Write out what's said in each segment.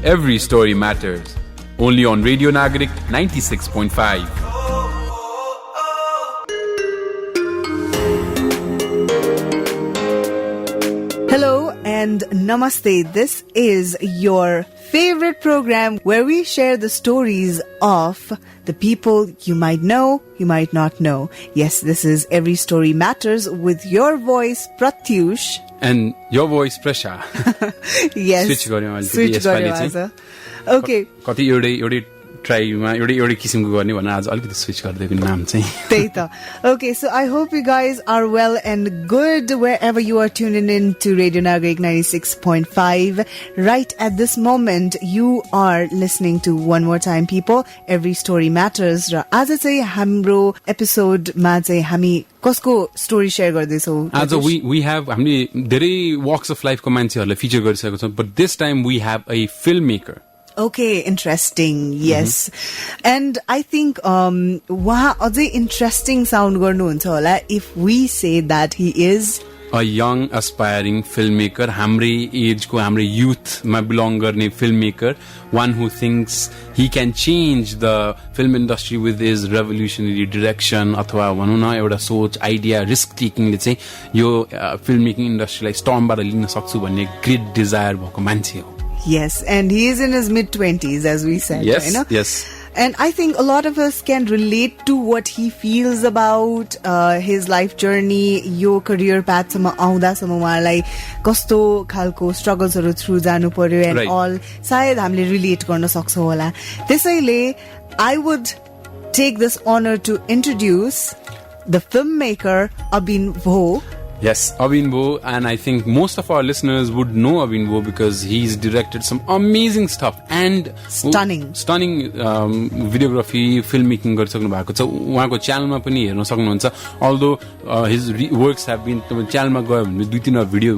Every story matters. Only on Radio Nagarik 96.5. Hello and namaste. This is your favorite program where we share the stories of the people you might know, you might not know. Yes, this is Every Story Matters with your voice, Pratyush. And your voice, Presa. Yes. Switch गर्यौं अहिले Switch गर्यौं आज. Okay. कति एउटै ट्राईमा एउटै किसिमको गर्ने भनेर आज अलिकति स्विच गर्दैको नाम चाहिँ त्यही त. Okay, so I hope you guys are well and good wherever you are tuning in to Radio Nagarik 96.5. Right at this moment, you are listening to One More Time People, Every Story Matters. र आज चाहिँ हाम्रो एपिसोडमा चाहिँ हामी कसको story share गर्दैछौँ? आज we have हामीले धेरै walks of life को मान्छेहरुलाई फिचर गरिसकेको छौँ, but this time we have a filmmaker. Okay, interesting. Yes. And I think waha ajai interesting sound garनुहुन्छ होला if we say that he is a young aspiring filmmaker, hamray age ko, hamray youth ma belong गर्ने filmmaker, one who thinks he can change the film industry with his revolutionary direction अथवा भनौं न एउटा सोच, idea, risk taking ले चाहिँ यो फिल्ममेकिङ इन्डस्ट्रीलाई स्टर्मबाट लिन सक्छु भन्ने ग्रेट डिजायर भएको मान्छे हो. Yes, and he is in his mid-20s, as we said. Yes, you know? yes. And I think a lot of us can relate to what he feels about his life journey, यो career path सम्म आउँदासम्म उहाँलाई कस्तो खालको struggles-हरु through जानु पर्यो and all. सायद हामीले relate गर्न सक्छौं होला. त्यसैले I would take this honor to introduce the filmmaker Abin Bho. Yes, Abin Bho, and I think most of our listeners would know Abin Bho because he's directed some amazing stuff and stunning videography, filmmaking गरिसक्नु भएको छ. उहाँको च्यानलमा पनि हेर्न सक्नुहुन्छ. Although his works have been च्यानलमा गयो भने 2-3 भिडियो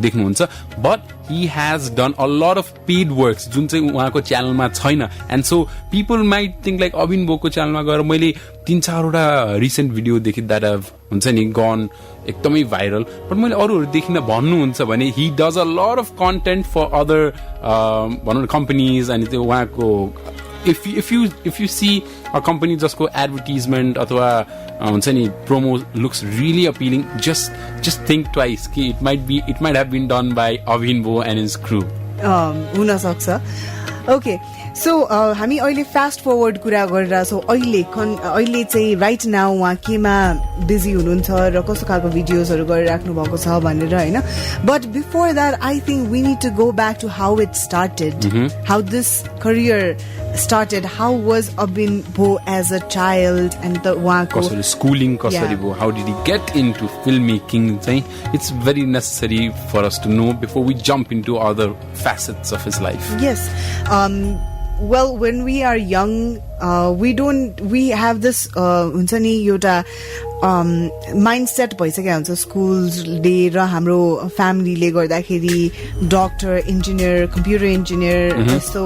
देख्नुहुन्छ, but he has done a lot of paid works जुन चाहिँ उहाँको च्यानलमा छैन. And so people might think like Abin Bho को च्यानलमा गएर मैले 3-4 वटा रिसेन्ट भिडियो देखि that have हुन्छ नि gone एकदमै भाइरल, बट मैले अरूहरु देखिन भन्नुहुन्छ भने he does a lot of content for other भनौं companies and त्यो उहाँको if you see a company जसको advertisement अथवा हुन्छ नि promo looks really appealing, just think twice कि it might have been done by Abin Bho and his crew. हुन सक्छ. Okay, so हामी अहिले fast forward कुरा गरिरहेका छौं. अहिले चाहिँ right now उहाँ केमा busy हुनुहुन्छ र कस्तो खालको भिडियोजहरु गरिराख्नु भएको छ भनेर हैन. But before that, I think we need to go back to how it started, how this career started. How was Abin Bho as a child and the उहाँको schooling कसरी भयो, how did he get into filmmaking? It's very necessary for us to know before we jump into other facets of his life. Yes. Well, when we are young, we have this हुन्छ नि एउटा mindset भइसकेको हुन्छ स्कुलले र हाम्रो फ्यामिलीले गर्दाखेरि डक्टर, इन्जिनियर, कम्प्युटर इन्जिनियर यस्तो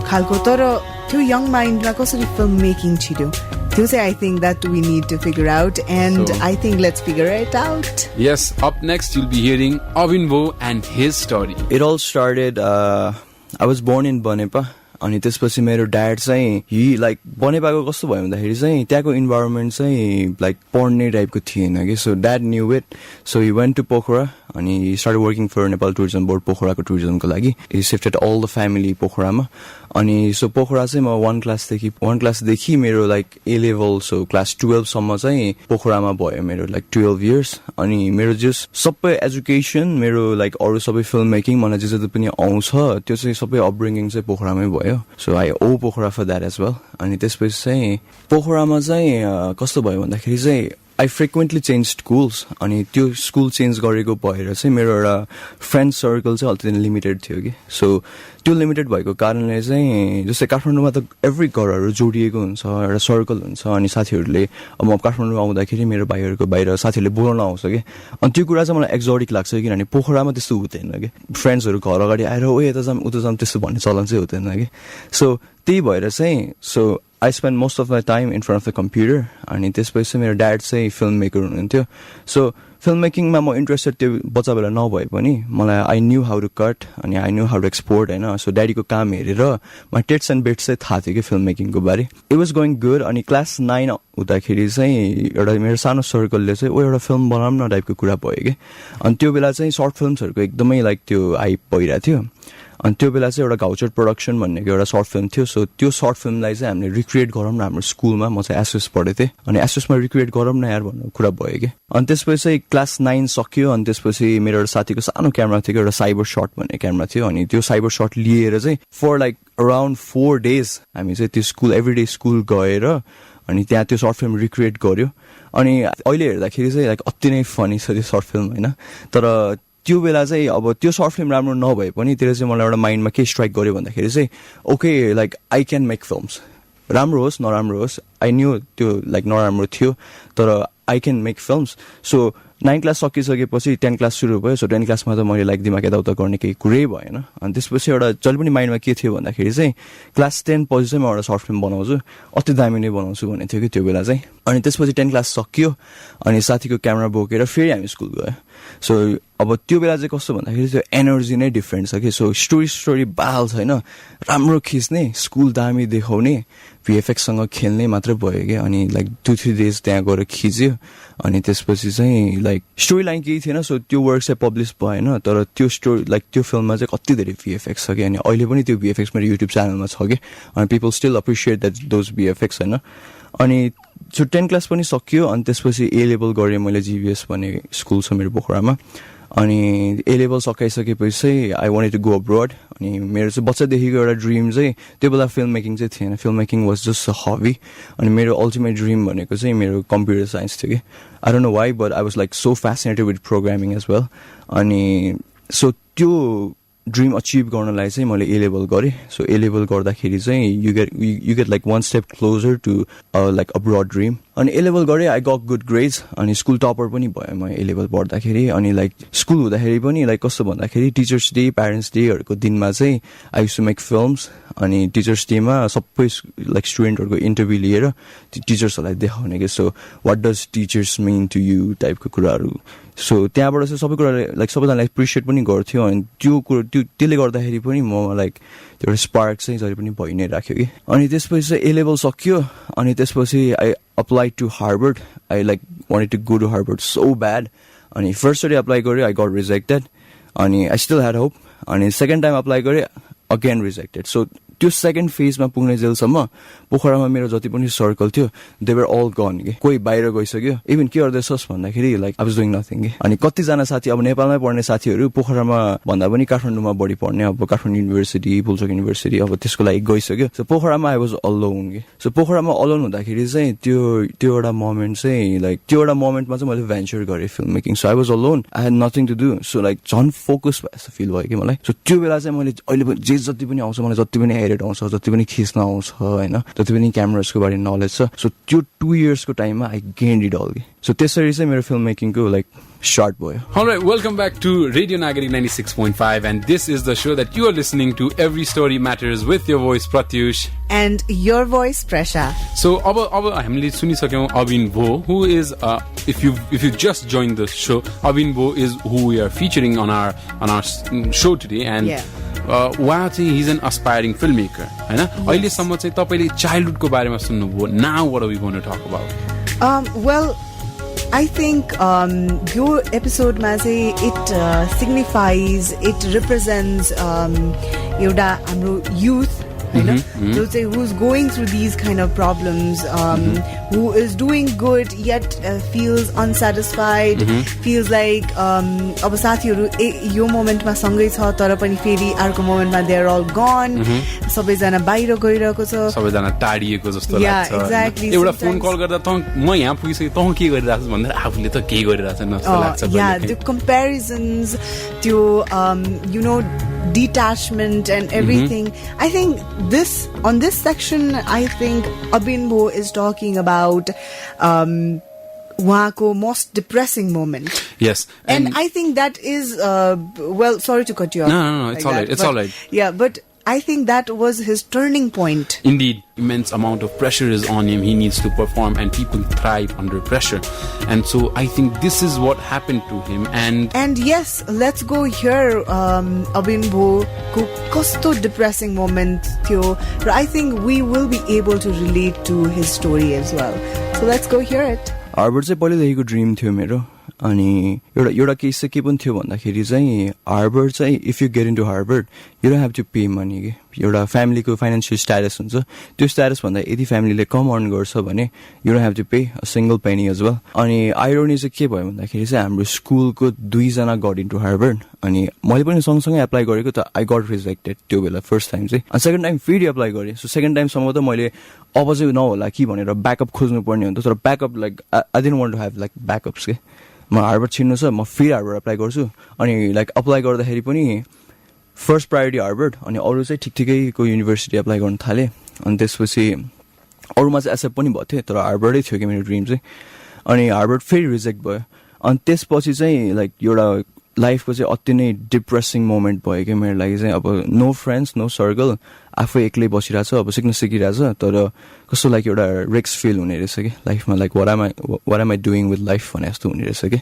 खालको. तर त्यो यङ माइन्डमा कसरी फिल्म मेकिङ छिर्यो त्यो चाहिँ I think that we need to figure out, and I think let's figure it out. Yes, up next you'll be hearing Abin Bho and his story. It all started I was born in Banepa. अनि त्यसपछि मेरो dad चाहिँ ही like बनेपाको कस्तो भयो भन्दाखेरि चाहिँ त्यहाँको environment चाहिँ लाइक पढ्ने टाइपको थिएन कि. So dad knew it, so he went to Pokhara अनि he started working for Nepal tourism board पोखराको टुरिज्मको लागि. He shifted all the family पोखरामा. अनि सो पोखरा चाहिँ म 1 क्लासदेखि मेरो like A level, so class 12 सम्म चाहिँ पोखरामा भयो मेरो लाइक 12 इयर्स. अनि मेरो जस्ट सबै एजुकेसन मेरो लाइक अरू सबै फिल्म मेकिङ मलाई जे जे पनि आउँछ त्यो चाहिँ सबै अपब्रिङिङ चाहिँ पोखरामै भयो. So I owe Pokhara for that as well. अनि त्यसपछि चाहिँ पोखरामा चाहिँ कस्तो भयो भन्दाखेरि चाहिँ I frequently changed schools अनि त्यो स्कुल चेन्ज गरेको भएर चाहिँ मेरो एउटा फ्रेन्ड सर्कल चाहिँ अलिकति लिमिटेड थियो कि. सो त्यो लिमिटेड भएको कारणले चाहिँ जस्तै काठमाडौँमा त एभ्री घरहरू जोडिएको हुन्छ, एउटा सर्कल हुन्छ. अनि साथीहरूले अब म काठमाडौँ आउँदाखेरि मेरो भाइहरूको बाहिर साथीहरूले बोलाउन आउँछ कि. अनि त्यो कुरा चाहिँ मलाई एक्जोटिक लाग्छ किनभने पोखरामा त्यस्तो हुँदैन कि. फ्रेन्ड्सहरू घर अगाडि आएर ओ यता जाम उता जाम त्यस्तो भन्ने चलन चाहिँ हुँदैन कि. सो त्यही भएर चाहिँ so I spent most of my time in front of the computer. अनि त्यसपछि मेरो ड्याड चाहिँ फिल्म मेकर हुनुहुन्थ्यो. सो फिल्म मेकिङमा म इन्ट्रेस्टेड त्यो बच्चा बेला नभए पनि मलाई I knew how to cut अनि I knew how to export होइन. सो ड्याडीको काम हेरेर मलाई टेट्स एन्ड बेट्स चाहिँ थाहा थियो कि फिल्म मेकिङको बारे. It was going good. अनि क्लास 9 हुँदाखेरि चाहिँ एउटा मेरो सानो सर्कलले चाहिँ एउटा फिल्म बनाऊँ न टाइपको कुरा भयो कि. अनि त्यो बेला चाहिँ सर्ट फिल्मसहरूको एकदमै लाइक त्यो हाइप भइरहेको थियो. अनि त्यो बेला चाहिँ एउटा घाउचर प्रोडक्सन भन्नेको एउटा सर्ट फिल्म थियो. सो त्यो सर्ट फिल्मलाई चाहिँ हामीले रिक्रिएट गरौँ न हाम्रो स्कुलमा. म चाहिँ एसएस पढेको थिएँ अनि एसएसमा रिक्रिएट गरौँ न यार भन्ने कुरा भयो कि. अनि त्यसपछि चाहिँ क्लास 9 सक्यो. अनि त्यसपछि मेरो एउटा साथीको सानो क्यामेरा थियो कि एउटा साइबर सर्ट भन्ने क्यामेरा थियो. अनि त्यो साइबर सर्ट लिएर चाहिँ फर लाइक अराउन्ड 4 days हामी चाहिँ त्यो स्कुल एभ्रीडे स्कुल गएर अनि त्यहाँ त्यो सर्ट फिल्म रिक्रिएट गर्यो. अनि अहिले हेर्दाखेरि चाहिँ लाइक अति नै फनी छ त्यो सर्ट फिल्म होइन. तर त्यो बेला चाहिँ अब त्यो सर्ट फिल्म राम्रो नभए पनि त्यसले चाहिँ मलाई एउटा माइन्डमा के स्ट्राइक गर्यो भन्दाखेरि चाहिँ okay like I can make films. राम्रो होस् नराम्रो होस् आई न्यू त्यो लाइक नराम्रो थियो तर I can make films. So 9 class सकिसकेपछि 10 क्लास सुरु भयो. सो 10 क्लासमा त मैले लाइक दिमाग यताउता गर्ने केही कुरै भएन. अनि त्यसपछि एउटा जहिले पनि माइन्डमा के थियो भन्दाखेरि चाहिँ क्लास 10 पछि चाहिँ म एउटा सर्ट फिल्म बनाउँछु अति दामी नै बनाउँछु भन्ने थियो कि त्यो बेला चाहिँ. अनि त्यसपछि 10 क्लास सकियो अनि साथीको क्यामेरा बोकेर फेरि हामी स्कुल गयो. सो अब त्यो बेला चाहिँ कस्तो भन्दाखेरि त्यो एनर्जी नै डिफ्रेन्ट छ कि. सो स्टोरी बाल छैन राम्रो खिच्ने स्कुल दामी देखाउने भिएफएक्ससँग खेल्ने मात्रै भयो कि. अनि लाइक 2-3 days त्यहाँ गएर खिच्यो. अनि त्यसपछि चाहिँ लाइक स्टोरी लाइन केही थिएन. सो त्यो वर्क चाहिँ पब्लिस भएन तर त्यो स्टोरी लाइक त्यो फिल्ममा चाहिँ कति धेरै भिएफएक्स छ कि. अनि अहिले पनि त्यो भिएफएक्स मेरो युट्युब च्यानलमा छ कि. अनि people still appreciate that those VFX होइन. अनि सो 10 क्लास पनि सकियो. अनि त्यसपछि ए लेभल गरेँ मैले. जीबीएस भन्ने स्कुल छ मेरो पोखरामा. अनि ए लेभल सकाइसकेपछि चाहिँ I wanted to go abroad. अनि मेरो चाहिँ बच्चादेखिको एउटा ड्रिम चाहिँ त्यो बेला फिल्म मेकिङ चाहिँ थिएन. Film making was just a hobby. अनि मेरो अल्टिमेट ड्रिम भनेको चाहिँ मेरो कम्प्युटर साइन्स थियो कि. I don't know why but I was like so fascinated with programming as well. अनि सो त्यो ड्रिम अचिभ गर्नलाई चाहिँ मैले ए लेभल गरेँ. सो ए लेभल गर्दाखेरि चाहिँ you get like 1 step closer to like a broad dream. अनि A level गरेँ. I got good grades. अनि स्कुल टपर पनि भयो म ए लेभल पढ्दाखेरि. अनि लाइक स्कुल हुँदाखेरि पनि लाइक कस्तो भन्दाखेरि टिचर्स डे प्यारेन्ट्स डेहरूको दिनमा चाहिँ I use to make films. अनि टिचर्स डेमा सबै लाइक स्टुडेन्टहरूको इन्टरभ्यू लिएर टिचर्सहरूलाई देखाउने कि. So what does teachers mean to you टाइपको कुराहरू. सो त्यहाँबाट चाहिँ सबै कुरा लाइक सबैजनालाई एप्रिसिएट पनि गर्थ्यो. अनि त्यो कुरो त्यसले गर्दाखेरि पनि म लाइक त्यो स्पार्क चाहिँ जहिले पनि भइ नै राख्यो कि. अनि त्यसपछि चाहिँ ए लेभल सक्यो. अनि त्यसपछि I apply to Harvard. I like wanted to go to Harvard so bad. अनि फर्स्टली अप्लाई गरेँ आई गट रिजेक्टेड. अनि आई स्टिल ह्याड होप. अनि सेकेन्ड टाइम अप्लाई गरेँ अगेन रिजेक्टेड. सो त्यो सेकेन्ड फेजमा पुग्ने जेलसम्म पोखरामा मेरो जति पनि सर्कल थियो दे वर अल गन कि. कोही बाहिर गइसक्यो. इभन के गर्दैछस् भन्दाखेरि like I was doing nothing कि. अनि कतिजना साथी अब नेपालमै पढ्ने साथीहरू पोखरामा भन्दा पनि काठमाडौँमा बढी पढ्ने अब काठमाडौँ युनिभर्सिटी पुल्चोक युनिभर्सिटी अब त्यसको लागि गइसक्यो. सो पोखरामा आई वाज अलोन कि. सो पोखरामा अलोन हुँदाखेरि चाहिँ त्यो एउटा मोमेन्ट चाहिँ लाइक त्यो एउटा मोमेन्टमा चाहिँ मैले भेन्चर गरेँ film making. So I was alone. I had nothing to do. So like झन् फोकस भयो जस्तो फिल भयो कि मलाई. सो त्यो बेला चाहिँ मैले अहिले पनि जति पनि आउँछ मलाई जति पनि एडिट आउँछ जति पनि खिच्न आउँछ होइन जति पनि क्यामेरासको बारे नलेज छ. सो त्यो 2 yearsको टाइममा आई गेन्ड इट अल कि. सो त्यसरी चाहिँ मेरो फिल्म मेकिङको like start boy. Alright, welcome back to Radio Nagarik 96.5 and this is the show that you are listening to. Every Story Matters with your voice Pratyush and your voice Presa. So अब हामीले सुनिसक्यौं Abin Bho, who is if you just joined the show, Abin Bho is who we are featuring on our show today and उहाँ चाहिँ he's an aspiring filmmaker हैन. अहिले सम्म चाहिँ तपाईले childhood को बारेमा सुन्नुभयो. Now what are we going to talk about? Well, I think your episode ma चाहिँ it signifies, it represents एउटा हाम्रो youth who's going through these kind of problems, who is doing good yet feels unsatisfied, feels like अब साथीहरु यो मोमेन्टमा सँगै छ तर पनि फेरि अर्को मोमेन्टमा they are all gone, सबैजना बाहिर गइरहेको छ, सबैजना टाढिएको जस्तो लाग्छ. Exactly. एउटा फोन कल गर्दा त म यहाँ पुगिसके त के गरिरहेछ भन्दा आफूले त के गरिरहेछ न जस्तो लाग्छ. The comparisons, त्यो detachment and everything. I think on this section, I think Abin Bho is talking about wahako most depressing moment. Yes. And I think that is well, sorry to cut you off. No, it's all right. It's all right. Yeah, but I think that was his turning point. Indeed, immense amount of pressure is on him. He needs to perform, and people thrive under pressure. And so I think this is what happened to him. And yes, let's go here. Abin Bho ko kasto depressing moment थियो. I think we will be able to relate to his story as well. So let's go hear it. Harvard चाहिँ पहिलेदेखिको dream थियो मेरो. अनि एउटा case चाहिँ के पनि थियो भन्दाखेरि चाहिँ हार्वर्ड चाहिँ if you get into Harvard you don't have to pay money के. एउटा फ्यामिलीको फाइनेन्सियल स्ट्याटस हुन्छ. त्यो स्ट्याटस भन्दा यदि फ्यामिलीले कम अर्न गर्छ भने you don't have to pay a single penny as well. अनि आइरोनी चाहिँ के भयो भन्दाखेरि चाहिँ हाम्रो स्कुलको 2 जना गट इन्टु हार्वर्ड. अनि मैले पनि सँगसँगै एप्लाई गरेको त आई गट रिजेक्टेड त्यो बेला फर्स्ट टाइम चाहिँ. अनि सेकेन्ड टाइम फेरि एप्लाई गरेँ. सो सेकेन्ड टाइमसम्म त मैले अब चाहिँ नहोला कि भनेर ब्याकअप खोज्नु पर्ने हुन्छ. तर backup like I didn't want to have like backups के. म हार्वर्ड छिन्नु छ, म फेरि हार्वर्ड एप्लाई गर्छु. अनि लाइक अप्लाई गर्दाखेरि पनि फर्स्ट प्रायोरिटी हार्वर्ड, अनि अरू चाहिँ ठिक ठिकैको युनिभर्सिटी एप्लाई गर्न थालेँ. अनि त्यसपछि अरूमा चाहिँ एक्सेप्ट पनि भएको थियो, तर हार्वर्डै थियो कि मेरो ड्रिम चाहिँ. अनि हार्वर्ड फेरि रिजेक्ट भयो. अनि त्यसपछि चाहिँ लाइक एउटा लाइफको चाहिँ अति नै डिप्रेसिङ मोमेन्ट भयो कि मेरो लागि चाहिँ. अब नो फ्रेन्ड्स, नो सर्कल, आफै एक्लै बसिरहेको छ. अब सिक्न सिकिरहेको छ, तर कस्तो लाइक एउटा रिस्क फिल हुने रहेछ कि लाइफमा. Like what am I doing with life भने जस्तो हुने रहेछ कि.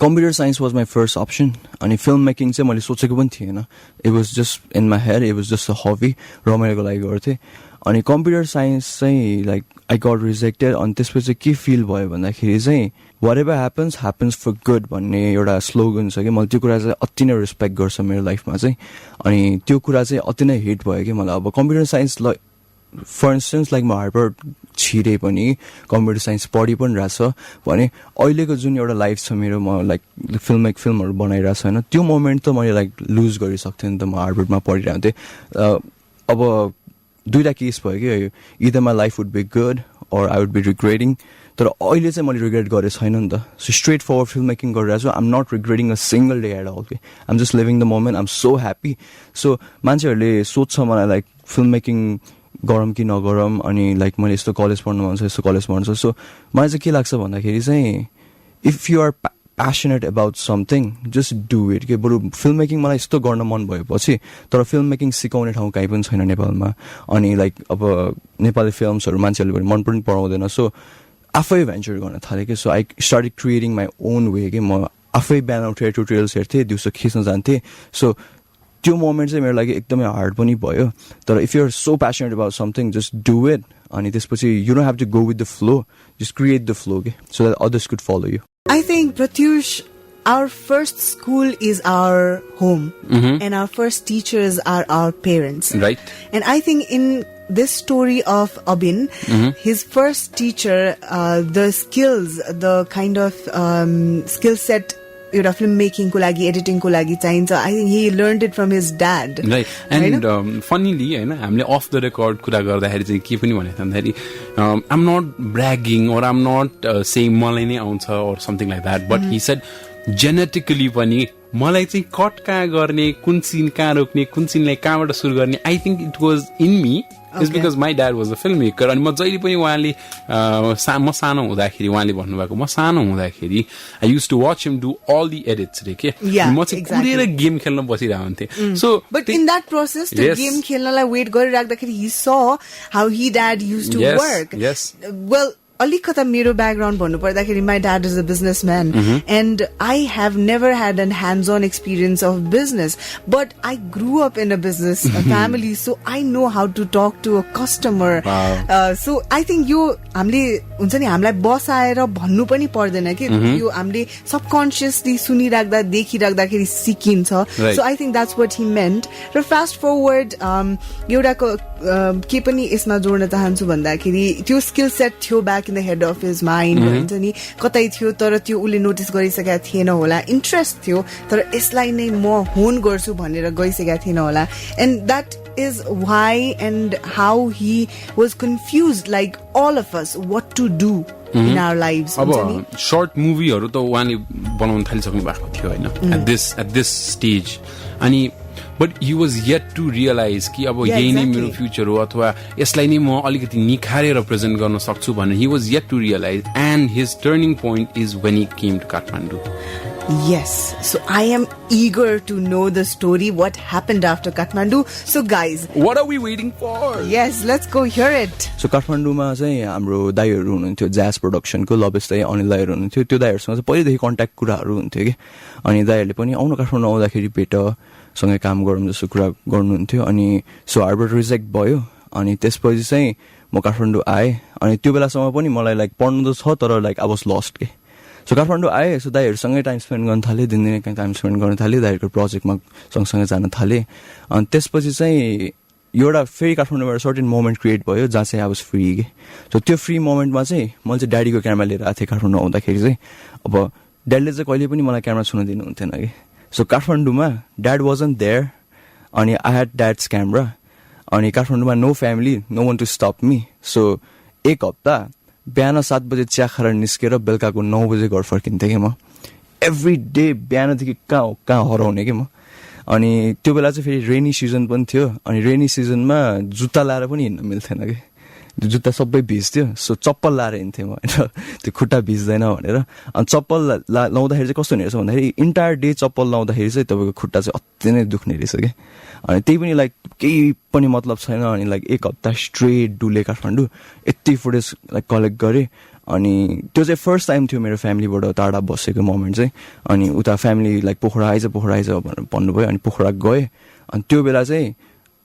Computer science was my first option. अनि फिल्म मेकिङ चाहिँ मैले सोचेको पनि थिएन. It was just in my head, it was just a hobby, रमाइलोको लागि गर्थेँ. अनि कम्प्युटर साइन्स चाहिँ लाइक आई गट रिजेक्टेड. अनि त्यसपछि के फिल भयो भन्दाखेरि चाहिँ whatever happens for good भन्ने एउटा स्लोगन छ कि. मैले त्यो कुरा चाहिँ अति नै रेस्पेक्ट गर्छ मेरो लाइफमा चाहिँ. अनि त्यो कुरा चाहिँ अति नै हिट भयो कि मलाई. अब computer science for instance like म हार्वर्ड छिरे पनि कम्प्युटर साइन्स पढि पनि रहेछ भने अहिलेको जुन एउटा लाइफ छ मेरो, म लाइक फिल्महरू बनाइरहेको छु होइन, त्यो मोमेन्ट त मैले लाइक लुज गरिसक्थेँ नि त. म हार्वर्डमा पढिरहेको थिएँ. अब दुईवटा केस भयो कि, either my life would be good or I would be regretting. तर अहिले चाहिँ मैले रिग्रेट गरेको छैन नि त. So straightforward film making गरिरहेको छु. I'm not regretting a single day at all. I'm just living the moment. I'm so happy. So मान्छेहरूले सोध्छ मलाई लाइक फिल्म मेकिङ गरौँ कि नगरौँ. अनि लाइक मैले यस्तो कलेज पढ्नु मन छ, यस्तो कलेज पढ्नु छ. सो मलाई चाहिँ के लाग्छ भन्दाखेरि चाहिँ if you are passionate about something just do it के. बरु फिल्म मेकिङ मलाई यस्तो गर्न मन भएपछि, तर फिल्म मेकिङ सिकाउने ठाउँ कहीँ पनि छैन नेपालमा. अनि लाइक अब नेपाली फिल्मसहरू मान्छेहरूले मन पनि पराउँदैन. सो आफै भेन्चर गर्न थालेँ कि. So I started creating my own way कि. म आफै बिहान उठेर ट्युटोरियल्स हेर्थेँ, दिउँसो खिच्न जान्थेँ. सो त्यो मोमेन्ट चाहिँ मेरो लागि एकदमै हार्ड पनि भयो. तर if you are so passionate about something just do it. अनि त्यसपछि you don't have to go with the flow, just create the flow के, so that others could follow you. I think, Pratyush, our first school is our home, and our first teachers are our parents. Right. And I think in this story of Abin, his first teacher, the skills, the kind of skill set, एउटा film making को लागि, editing को लागि चाहिन्छ. I think he learned it from his dad. Right. And funnily होइन, हामीले of the record कुरा गर्दाखेरि चाहिँ के पनि भनेको भन्दाखेरि आइम नट ब्र्यागिङ और आइम नट सेङ मलाई नै आउँछ और something like that. But he said genetically पनि मलाई चाहिँ कट कहाँ गर्ने, कुन सिन कहाँ रोक्ने, कुन सिनलाई कहाँबाट सुरु गर्ने, I think it was in me. It's because my dad was a filmmaker. अनि म जहिले पनि उहाँले म सानो हुँदाखेरि उहाँले भन्नुभएको, म सानो हुँदाखेरि I used to watch him do all the edits रे के. म चाहिँ कुरेर गेम खेल्न बसिरहेको हुन्थेँ. So but in that process त्यो गेम खेल्नलाई वेट गरिराख्दाखेरि he saw how he dad used to work. Yes. Well, अलिकता मेरो ब्याकग्राउन्ड भन्नु पर्दाखेरि my dad is a businessman, and I have never had an hands-on experience of business, but I grew up in a business family, so I know how to talk to a customer. So I think यो हामीले हुन्छ नि, हामीलाई बसाएर भन्नु पनि पर्दैन कि, यो हामीले सबकन्सियसली सुनिराख्दा देखिराख्दाखेरि सिकिन्छ. So I think that's what he meant. र फास्ट फरवर्ड एउटा के पनि यसमा जोड्न चाहन्छु भन्दाखेरि त्यो स्किल सेट थियो back in the head of his mind हुन्छ नि, कतै थियो तर त्यो उसले नोटिस गरिसकेका थिएन होला. इन्ट्रेस्ट थियो तर यसलाई नै म होन गर्छु भनेर गइसकेका थिएन होला. And that is why and how he was confused, like all of us, what to do in our lives. अब short movieहरू त उहाँले बनाउन थालिसक्नु भएको थियो होइन, at this stage. अनि but he was yet to realize कि अब यही नै मेरो फ्युचर हो अथवा यसलाई नै म अलिकति निखारेर प्रेजेन्ट गर्न सक्छु भनेर he was yet to realize, and his turning point is when he came to Kathmandu. Yes. So I am eager to know the story, what happened after Kathmandu. So guys, what are we waiting for? Yes, let's go hear it. So काठमाडौँमा चाहिँ हाम्रो दाइहरू हुनुहुन्थ्यो jazz प्रोडक्सनको Labesh दाइ अनिल दाइहरू हुनुहुन्थ्यो त्यो दाइहरूसँग चाहिँ पहिलेदेखि contact कुराहरू हुन्थ्यो कि अनि दाइहरूले पनि आउनु काठमाडौँ आउँदाखेरि भेटसँगै काम गरौँ जस्तो कुरा गर्नुहुन्थ्यो अनि सो हार्बर रिजेक्ट भयो अनि त्यसपछि चाहिँ म काठमाडौँ आएँ अनि त्यो बेलासम्म पनि मलाई लाइक पढ्नु त छ तर लाइक आई वाज लस्ट के सो काठमाडौँ आएँ सो दाइहरूसँगै टाइम स्पेन्ड गर्न थालेँ दिनदिनै टाइम स्पेन्ड गर्न थालेँ दाइहरूको प्रोजेक्टमा सँगसँगै जान थालेँ अनि त्यसपछि चाहिँ एउटा फेरि काठमाडौँबाट सर्टेन मोमेन्ट क्रिएट भयो जहाँ चाहिँ आई वाज फ्री के सो त्यो फ्री मोमेन्टमा चाहिँ मैले चाहिँ ड्याडीको क्यामेरा लिएर आएको थिएँ काठमाडौँ आउँदाखेरि चाहिँ अब ड्याडीले चाहिँ कहिले पनि मलाई क्यामेरा छुन दिनुहुन्थेन कि सो काठमाडौँमा ड्याड वाजन्ट देयर अनि आई ह्याड ड्याड्स क्यामेरा अनि काठमाडौँमा no family no one to stop me so एक हप्ता बिहान 7 बजे चिया खाएर निस्केर बेलुकाको 9 बजे घर फर्किन्थेँ कि म एभ्री डे बिहानदेखि कहाँ हराउने कि म अनि त्यो बेला चाहिँ फेरि रेनी सिजन पनि थियो अनि रेनी सिजनमा जुत्ता लाएर पनि हिँड्न मिल्थेन कि जुत्ता सबै भिज्थ्यो सो चप्पल लाएर हिँड्थेँ म होइन त्यो खुट्टा भिज्दैन भनेर अनि चप्पल लाउँदाखेरि चाहिँ कस्तो हुने रहेछ भन्दाखेरि इन्टायर डे चप्पल लाउँदाखेरि चाहिँ तपाईँको खुट्टा चाहिँ अति नै दुख्ने रहेछ कि अनि त्यही पनि लाइक केही पनि मतलब छैन अनि लाइक एक हप्ता स्ट्रेट डुले काठमाडौँ यति फुटेज लाइक कलेक्ट गरेँ अनि त्यो चाहिँ फर्स्ट टाइम थियो मेरो फ्यामिलीबाट टाढा बसेको मोमेन्ट चाहिँ अनि उता फ्यामिली लाइक पोखरा आइज भनेर भन्नुभयो अनि पोखरा गएँ अनि त्यो बेला चाहिँ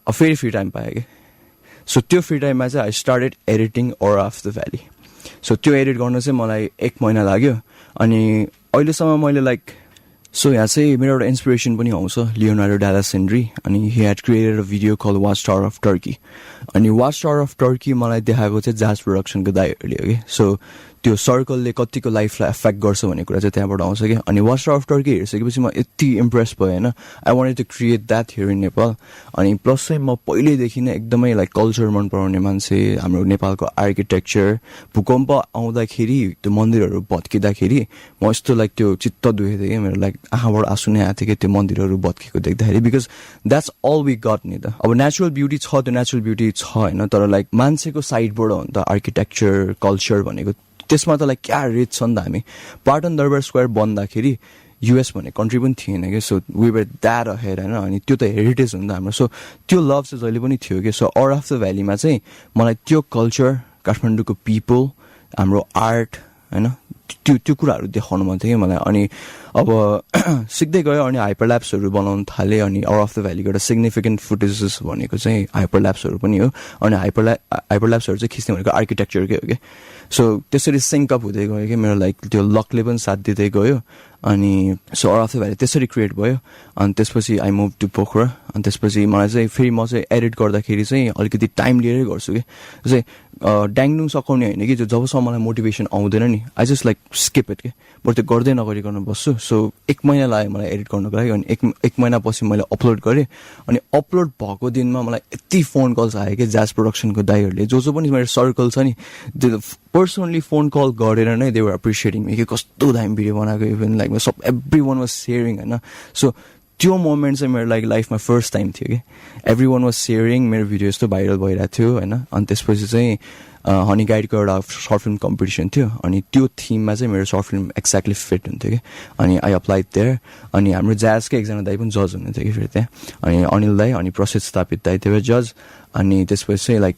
फेरि फ्री टाइम पाएँ कि सो त्यो फ्री टाइममा चाहिँ I started editing aura of the valley so त्यो एडिट गर्न चाहिँ मलाई 1 महिना लाग्यो अनि अहिलेसम्म मैले लाइक सो यहाँ चाहिँ मेरो एउटा इन्सपिरेसन पनि आउँछ लियोनार्डो डा विन्ची अनि he had created a video call watch tower of Turkey अनि वाच टावर अफ टर्की मलाई देखाएको चाहिँ जाज प्रोडक्सनको दाइहरूले हो कि सो त्यो सर्कलले कतिको लाइफलाई एफेक्ट गर्छ भन्ने कुरा चाहिँ त्यहाँबाट आउँछ कि अनि वाच टावर अफ टर्की हेरिसकेपछि म यति इम्प्रेस भएँ होइन I wanted to create that here in Nepal अनि प्लस चाहिँ म पहिल्यैदेखि नै एकदमै लाइक कल्चर मन पराउने मान्छे हाम्रो नेपालको आर्किटेक्चर भूकम्प आउँदाखेरि त्यो मन्दिरहरू भत्किँदाखेरि म यस्तो लाइक त्यो चित्त दुखेको थिएँ कि मेरो लाइक आँखाबाट आँसु नै आएको थियो कि त्यो मन्दिरहरू भत्किएको देख्दाखेरि because that's all we got नि त अब नेचुरल ब्युटी छ त्यो नेचुरल ब्युटी छ होइन तर लाइक मान्छेको साइडबाट हो नि त आर्किटेक्चर कल्चर भनेको त्यसमा त लाइक क्या रिच छ नि त हामी पाटन दरबार स्क्वायर बन्दाखेरि युएस भन्ने कन्ट्री पनि थिएन कि so we were that ahead होइन अनि त्यो त हेरिटेज हो नि त हाम्रो सो त्यो लभ चाहिँ जहिले पनि थियो कि सो अर अफ द भ्यालीमा चाहिँ मलाई त्यो कल्चर काठमाडौँको पिपल हाम्रो आर्ट होइन त्यो कुराहरू देखाउनु मन थियो कि मलाई अनि अब सिक्दै गयो अनि हाइपरल्याप्सहरू बनाउनु थालेँ अनि आउट अफ द भ्यालीको एउटा सिग्निफिकेन्ट फुटेजेस भनेको चाहिँ हाइपरल्याप्सहरू पनि हो अनि हाइपरल्याप्सहरू चाहिँ खिच्ने भनेको आर्किटेक्चरकै हो कि सो त्यसरी सिङ्कअप हुँदै गयो कि मेरो लाइक त्यो लकले पनि साथ दिँदै गयो अनि so out of the valley त्यसरी क्रिएट भयो अनि त्यसपछि आई मुभ टु पोखरा अनि त्यसपछि मलाई चाहिँ फेरि म चाहिँ एडिट गर्दाखेरि चाहिँ अलिकति टाइम लिएरै गर्छु कि चाहिँ ड्याङडुङ सघाउने होइन कि जबसम्म मलाई मोटिभेसन आउँदैन नि I just like skip it के बरु त्यो गर्दै नगरिकन बस्छु सो 1 महिना लाग्यो मलाई एडिट गर्नको लागि अनि एक महिनापछि मैले अपलोड गरेँ अनि अपलोड भएको दिनमा मलाई यति फोन कल्स आयो कि जाज प्रोडक्सनको दाइहरूले जो पनि मेरो सर्कल छ नि त्यो पर्सनली फोन कल गरेर नै दे वर एप्रिसिएटिङ मी कि कस्तो दामी भिडियो बनाएको even like sub every one was sharing होइन सो त्यो मोमेन्ट चाहिँ मेरो लाइक लाइफमा फर्स्ट टाइम थियो कि एभ्री वान वाज सेयरिङ मेरो भिडियो यस्तो भाइरल भइरहेको थियो होइन अनि त्यसपछि चाहिँ हनी गाइडको एउटा सर्ट फिल्म कम्पिटिसन थियो अनि त्यो थिममा चाहिँ मेरो सर्ट फिल्म एक्ज्याक्टली फिट हुन्थ्यो कि अनि आई अप्लाइड देयर अनि हाम्रो ज्याजकै एकजना दाइ पनि जज हुनुहुन्थ्यो कि फेरि त्यहाँ अनि अनिल दाई अनि प्रसिद्ध स्थापित दाइ त्यो जज अनि त्यसपछि चाहिँ like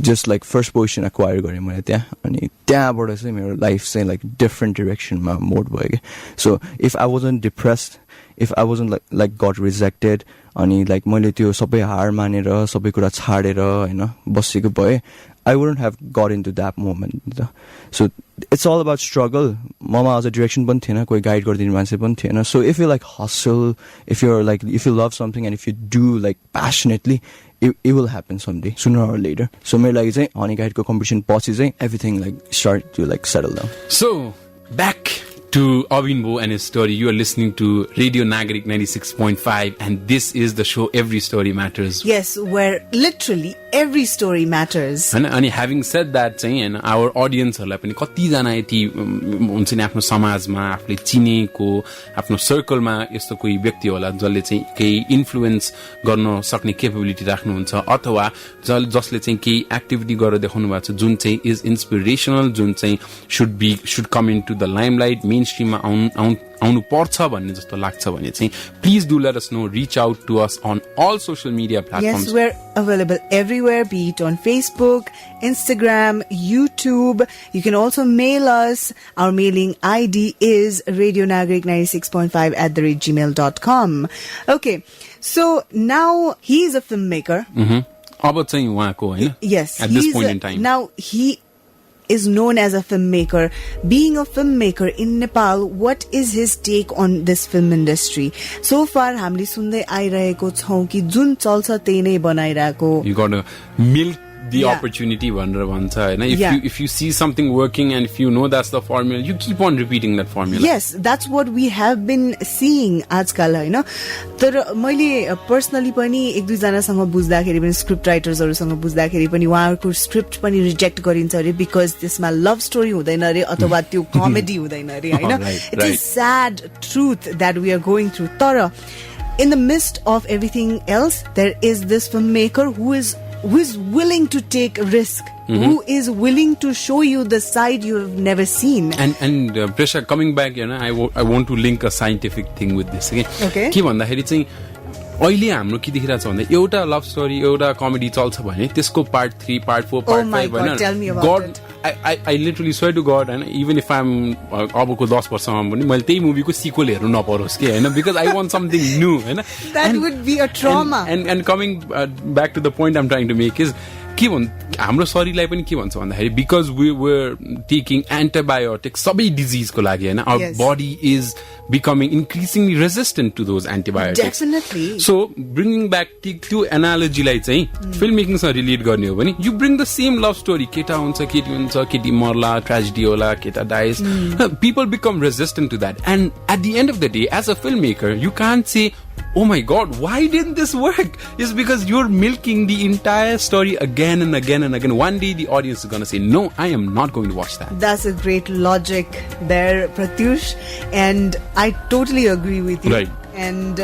just like first position acquire गरेँ मैले त्यहाँ अनि त्यहाँबाट चाहिँ मेरो लाइफ चाहिँ लाइक डिफ्रेन्ट डिरेक्सनमा मोड भयो कि so if I wasn't depressed if I wasn't like got rejected अनि लाइक मैले त्यो सबै हार मानेर सबै कुरा छाडेर होइन बसेको भए I wouldn't have got into that moment. So it's all about struggle. Mama as a direction पनि थिएन कोही गाइड गरिदिने मान्छे पनि थिएन. So if you like hustle, if you love something and if you do like passionately, it will happen someday, sooner or later. So मेरो लागि चाहिँ हनी गाइडको कम्पिटिसन पछि चाहिँ everything like start to like settle down. So back to Abin Bho and his story. You are listening to Radio Nagarik 96.5 and this is the show Every Story Matters. Yes, where literally every story matters. And having said that चाहिँ हैन our audience हरुलाई पनि कति जना यति हुन्छ नि आफ्नो समाजमा आफूले चिनेको आफ्नो सर्कलमा यस्तो कोही व्यक्ति होला जसले चाहिँ केही इन्फ्लुएन्स गर्न सक्ने केपेबिलिटी राख्नुहुन्छ अथवा जसले चाहिँ केही एक्टिभिटी गरेर देखाउनु भएको छ जुन चाहिँ इज इन्स्पिरेसनल जुन चाहिँ should come into the limelight, main स्ट्रिममा आउनु पर्छ भन्ने जस्तो लाग्छ भने चाहिँ please do let us know reach out to us on all social media platforms Yes, we're available everywhere, be it on Facebook, Instagram, YouTube. You can also mail us. Our mailing ID is radionagarik96.5@gmail.com. Okay, so now he's a filmmaker. अब चाहिँ उहाँको हैन Yes, at this point in time. Now he is known as a filmmaker. Being a filmmaker in Nepal, what is his take on this film industry? So far, हामीले सुन्दै आइरहेको छौं कि जुन चल्छ त्यही नै बनाइरहेको. You got to milk the opportunity भनेर भन्छ हैन. If you see something working and if you know that's the formula, you keep on repeating that formula. Yes, that's what we have been seeing आजकल हैन. तर मैले personally पनि एक दुई जनासँग बुझ्दाखेरि पनि स्क्रिप्ट राइटर्सहरुसँग बुझ्दाखेरि पनि उहाँहरुको स्क्रिप्ट पनि रिजेक्ट गरिन्छ रे बिकज त्यसमा लभ स्टोरी हुँदैन रे अथवा त्यो कमेडी हुँदैन रे हैन. It is sad truth that we are going through. तर in the midst of everything else, there is this filmmaker who is willing to take risk, who is willing to show you the side you have never seen. And Presa, coming back, I want to link a scientific thing with this. Okay. के भन्दाखेरि चाहिँ अहिले हाम्रो के देखिरहेको छ भन्दा एउटा लभ स्टोरी एउटा कमेडी चल्छ भने त्यसको पार्ट 3 पार्ट 4 पार्ट 5 होइन God I literally swear to God, and even if I'm अबको 10 वर्षमा पनि मैले त्यही मुभीको सिक्वल हेर्नु नपरोस् के हैन because I want something new हैन. That would be a trauma. And coming back to the point I'm trying to make is के भन् हाम्रो शरीरलाई पनि के भन्छ भन्दाखेरि because we were taking antibiotics सबै डिजिजको लागि हैन our body is becoming increasingly resistant to those antibiotics. Definitely. So bringing back त्यो analogy लाई चाहिँ फिल्म मेकिङ सँग रिलेट गर्ने हो भने you bring the same love story केटा हुन्छ केटी हुन्छ केटी मर्ला tragedy होला केटा dies. People become resistant to that and at the end of the day as a filmmaker you can't say oh my god why didn't this work. It's because you're milking the entire story again and again and again. One day the audience is going to say no, I am not going to watch that. That's a great logic there, Pratyush, and I totally agree with you. Right. And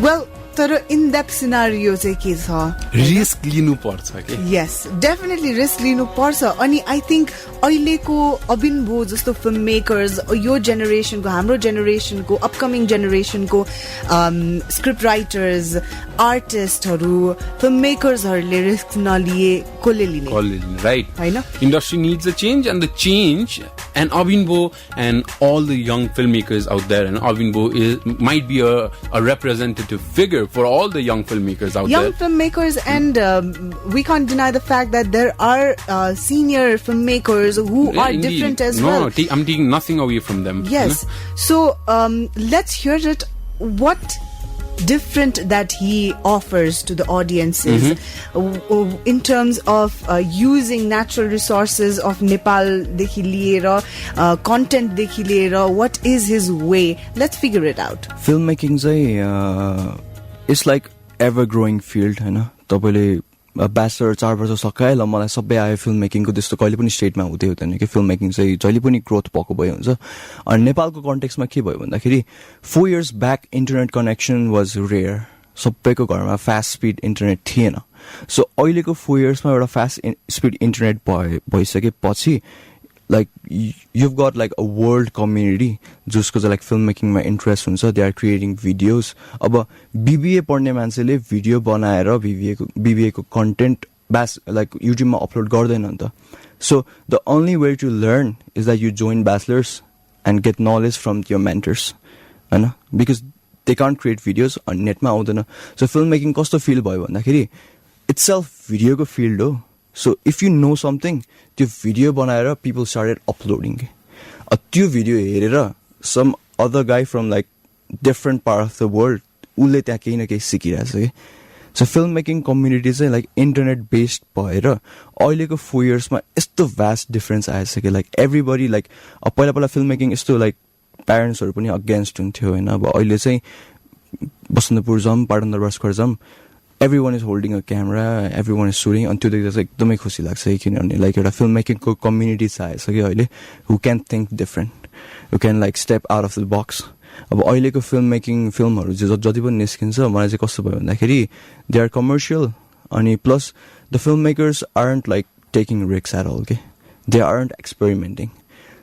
well, तर in that scenario चाहिँ के छ risk लिनु पर्छ के. Yes, definitely risk लिनु पर्छ. अनि I think अहिलेको अबिन भो जस्तो फिल्म मेकर्स यो जेनेरेसनको हाम्रो जेनेरेसनको अपकमिङ जेनेरेसनको स्क्रिप्ट राइटर्स आर्टिस्टहरू फिल्म मेकर्सहरूले रिस्क नलिए कसले लिने राइट हैन. Industry needs a change and the change and Abin Bho and all the young filmmakers out there and Abin Bho might be a representative figure for all the young filmmakers out there. Young filmmakers and we can't deny the fact that there are senior filmmakers who are Indeed. different as well. well. No, I'm taking nothing away from them. Yes. So let's hear it. What different that he offers to the audiences in terms of using natural resources of Nepal dekhi liera content dekhi liera what is his way. Let's figure it out. Filmmaking it's like ever growing field हैन. तपाईले bachelor 4 वर्ष सकाए ल मलाई सबै आयो film मेकिङको त्यस्तो कहिले पनि स्टेटमा हुँदै हुँदैन कि फिल्म मेकिङ चाहिँ जहिले पनि ग्रोथ भएको भयो हुन्छ. अनि नेपालको कन्टेक्स्टमा के भयो भन्दाखेरि 4 years back internet connection was rare. सबैको घरमा फास्ट स्पिड इन्टरनेट थिएन. सो अहिलेको 4 yearsमा एउटा फास्ट स्पिड इन्टरनेट भइसकेपछि like you've got like a world community जसको चाहिँ like filmmakingमा interest हुन्छ. They are creating videos. अब BBA पढ्ने मान्छेले भिडियो बनाएर BBA को content like YouTube मा upload गर्दैन नि त. So the only way to learn is that you join bachelors and get knowledge from your mentors, हैन, because they can't create videos on net मा आउँदैन. So filmmaking कस्तो feel भयो भन्दाखेरि itself video को field हो. So if you know something, त्यो video बनाएर people started uploading. त्यो video हेरेर some other guy from like different part of the world उसले त्यहाँ केही न केही सिकिरहेछ के. So filmmaking community चाहिँ like internet based भएर अहिलेको 4 yearsमा यस्तो vast difference आएछ कि like everybody like पहिला filmmaking यस्तो like प्यारेन्ट्सहरु पनि अगेन्स्ट हुन्थ्यो हैन. अब अहिले चाहिँ बसन्तपुर जाम Patan Durbar square jam everyone is holding a camera, everyone is shooting, and त्यो देख्दा चाहिँ एकदमै खुसी लाग्छ किनभने लाइक एउटा फिल्म मेकिङको कम्युनिटी छ कि अहिले who can think different, who can like step out of the box. अब अहिलेको फिल्म मेकिङ फिल्महरु जति पनि निस्किन्छ मलाई चाहिँ कस्तो भयो भन्दाखेरि they are commercial अनि plus the filmmakers aren't like taking risks at all, okay? They aren't experimenting.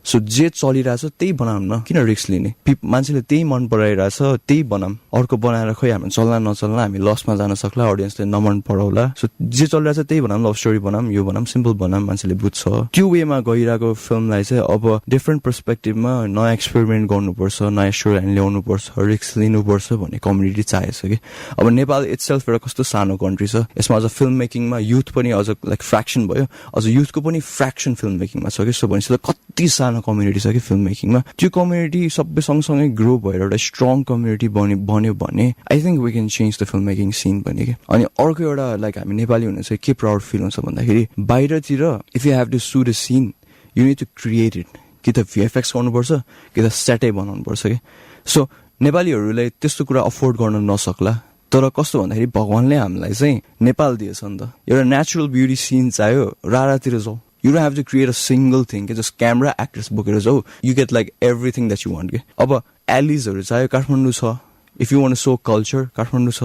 So जे चलिरहेछ त्यही बनाऊँ न, किन रिस्क लिने? मान्छेले त्यही मन पराइरहेछ त्यही बनाऊँ, अर्को बनाएर खोइ हामी चल्ला नचल्ला, हामी लसमा जान सक्ला, अडियन्सले नमन पराउला। सो जे चलिरहेछ त्यही बनाऊँ, लभ स्टोरी बनाऊँ, यो बनाऊँ, सिम्पल बनाऊँ, मान्छेले बुझ्छ। त्यो वेमा गइरहेको फिल्मलाई चाहिँ अब डिफ्रेन्ट पर्सपेक्टिभमा नयाँ एक्सपेरिमेन्ट गर्नुपर्छ, नयाँ स्टोरी लाइन ल्याउनुपर्छ, रिस्क लिनुपर्छ भन्ने कम्युनिटी चाहिएछ कि। अब नेपाल इटसेल्फ एउटा कस्तो सानो कन्ट्री छ, यसमा अझ फिल्म मेकिङमा युथ पनि अझ लाइक फ्र्याक्सन भयो, अझ युथको पनि फ्र्याक्सन फिल्म मेकिङमा छ कि। सो भनेपछि कति सानो कम्युनिटी छ कि फिल्म मेकिङमा। त्यो कम्युनिटी सबै सँगसँगै ग्रो भएर एउटा स्ट्रङ कम्युनिटी बन्यो भने I think we can change the film making scene पनि कि। अनि अर्को एउटा लाइक हामी नेपाली हुने चाहिँ के प्राउड फिल हुन्छ भन्दाखेरि बाहिरतिर if you have to shoot a scene you need to create it, कि त VFX गर्नुपर्छ कि त सेटै बनाउनुपर्छ कि। सो नेपालीहरूले त्यस्तो कुरा अफोर्ड गर्न नसक्ला, तर कस्तो भन्दाखेरि भगवानले हामीलाई चाहिँ नेपाल दिएछ नि त, एउटा नेचुरल ब्युटी सिन चाहियो, रारातिर जाऊ, you don't have to create a single thing, just camera actors बोकेर जाऊ, you get like everything that you want के। अब एलिजहरू चाहियो काठमाडौँ छ, if you want to show culture Kathmandu छ,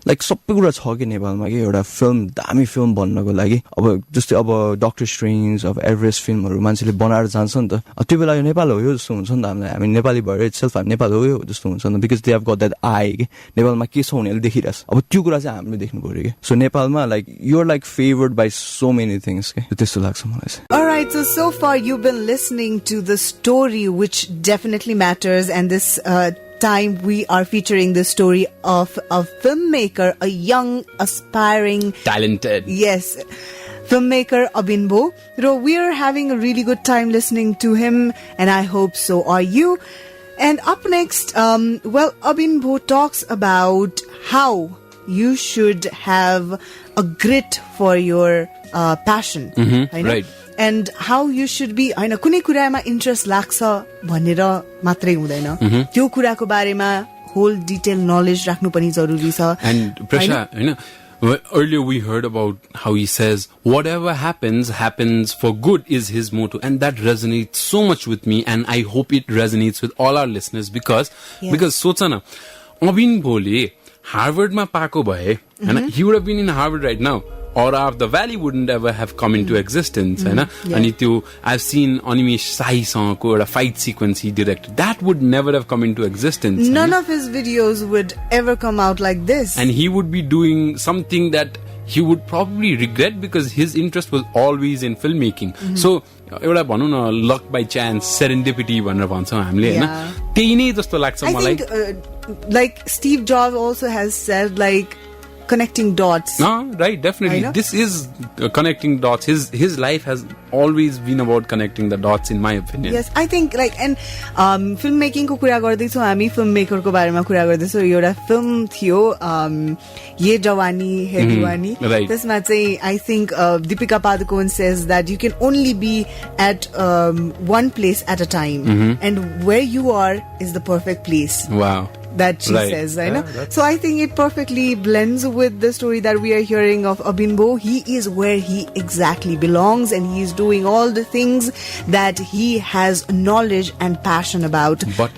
लाइक सबै कुरा छ कि नेपालमा कि एउटा फिल्म दामी फिल्म बन्नको लागि। अब जस्तै अब डक्टर स्ट्रेन्ज, अब एभरेस्ट फिल्महरू मान्छेले बनाएर जान्छ नि त, त्यो बेला यो नेपाल हो यो जस्तो हुन्छ नि त हामीलाई, हामी नेपाली भएर इटसेल्फ हामी नेपाल हो यो जस्तो हुन्छ नि त, because they have got that I कि नेपालमा के छ उनीहरूले देखिरहेछ। अब त्यो कुरा चाहिँ हामीले देख्नु पर्यो कि। सो नेपालमा like you're like favoured by so many things के, त्यस्तो लाग्छ मलाई चाहिँ। Alright, so far you've been listening to the story which definitely matters, and this time we are featuring the story of a filmmaker, a young, aspiring, talented, yes, filmmaker Abin Bho. We are having a really good time listening to him, and I hope so are you. And up next, Abin Bho talks about how you should have a grit for your passion. Right. And how you should be, हैन कुनै कुरामा interest लाग्छ भनेर मात्रै हुँदैन, त्यो कुराको बारेमा होल डिटेल नलेज राख्नु पनि जरुरी छ। And Presa, हैन, earlier we heard about how he says whatever happens for good is his motto, and that resonates so much with me, and I hope it resonates with all our listeners because सोच न, अबिन भोले हार्वर्डमा पाएको भए हैन, he would have been in Harvard right now, or the Valley wouldn't ever have come into existence, हैन। अनि त्यो I've seen Animesh Sai-सँगको एउटा fight sequence he directed, that would never have come into existence. None of his videos would ever come out like this. And he would be doing something that he would probably regret because his interest was always in filmmaking. So एउटा भनौँ न luck by chance, serendipity भनेर भन्छौँ हामीले, हैन, त्यही नै जस्तो लाग्छ मलाई। I think like Steve Jobs also has said like connecting dots. No, right, definitely. This is connecting dots. His life has always been about connecting the dots, in my opinion. Yes, I think like, and filmmaking को कुरा गर्दैछौँ हामी, filmmaker को बारेमा कुरा गर्दैछौँ। एउटा film थियो ये जवानी है दीवानी, त्यसमा चाहिँ I think Deepika Padukone says that you can only be at one place at a time, and where you are is the perfect place. Wow. That she says, I know. So I think it perfectly blends with the story that we are hearing of Abin Bho. He is where he exactly belongs, and he is doing all the things that he has knowledge and passion about. But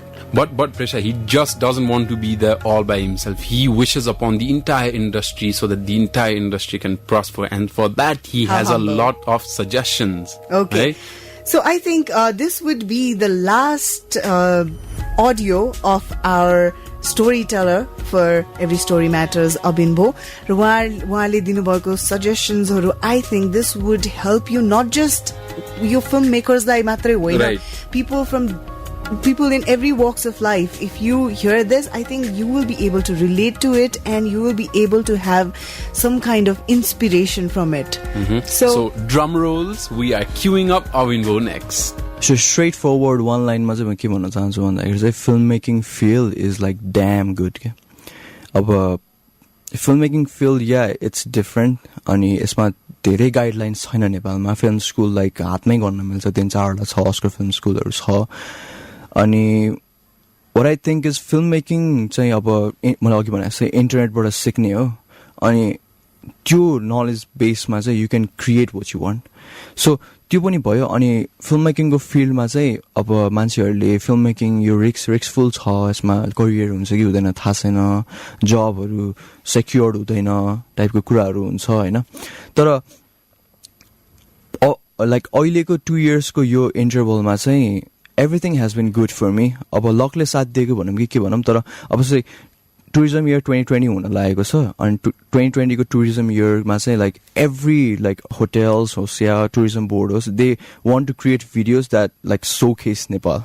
Presa, he just doesn't want to be there all by himself. He wishes upon the entire industry so that the entire industry can prosper, and for that he has a lot of suggestions. Okay. Right? So I think this would be the last audio of our storyteller for Every Story Matters, Abin Bho. र उहाँले दिनुभएको सजेसन्सहरु, I think this would help you, not just your filmmakers लाई मात्रै होइन, people in every walks of life. If you hear this, I think you will be able to relate to it, and you will be able to have some kind of inspiration from it. So drum rolls, we are queuing up Abin Bho next. So straightforward one line मा चाहिँ म के भन्न चाहन्छु भन्दाखेरि चाहिँ filmmaking field is like damn good के। अब filmmaking field, yeah, it's different, अनि यसमा धेरै गाइडलाइन्स छैन नेपालमा। फिल्म स्कुल लाइक हातमै गर्न मिल्छ, 3-4 छ, अस्कर फिल्म स्कुलहरु छ। अनि what I think is filmmaking चाहिँ अब मलाई अघि भने जस्तै इन्टरनेटबाट सिक्ने हो, अनि त्यो नलेज बेसमा चाहिँ you can create what you want. So त्यो पनि भयो। अनि फिल्ममेकिङको फिल्डमा चाहिँ अब मान्छेहरूले फिल्ममेकिङ यो रिस्कफुल छ, यसमा करियर हुन्छ कि हुँदैन थाहा छैन, जबहरू सेक्योर्ड हुँदैन टाइपको कुराहरू हुन्छ, हैन। तर लाइक अहिलेको 2 इयर्सको यो इन्टरभलमा चाहिँ everything has been good for me. अब लकले साथ दिएको भनौँ कि के भनौँ, तर अब चाहिँ टुरिज्म इयर 2020 हुन लागेको छ अनि 2020 को टुरिज्म इयरमा चाहिँ लाइक एभ्री लाइक होटेल्स होस् या टुरिज्म बोर्ड होस्, they want to create videos that like showcase Nepal.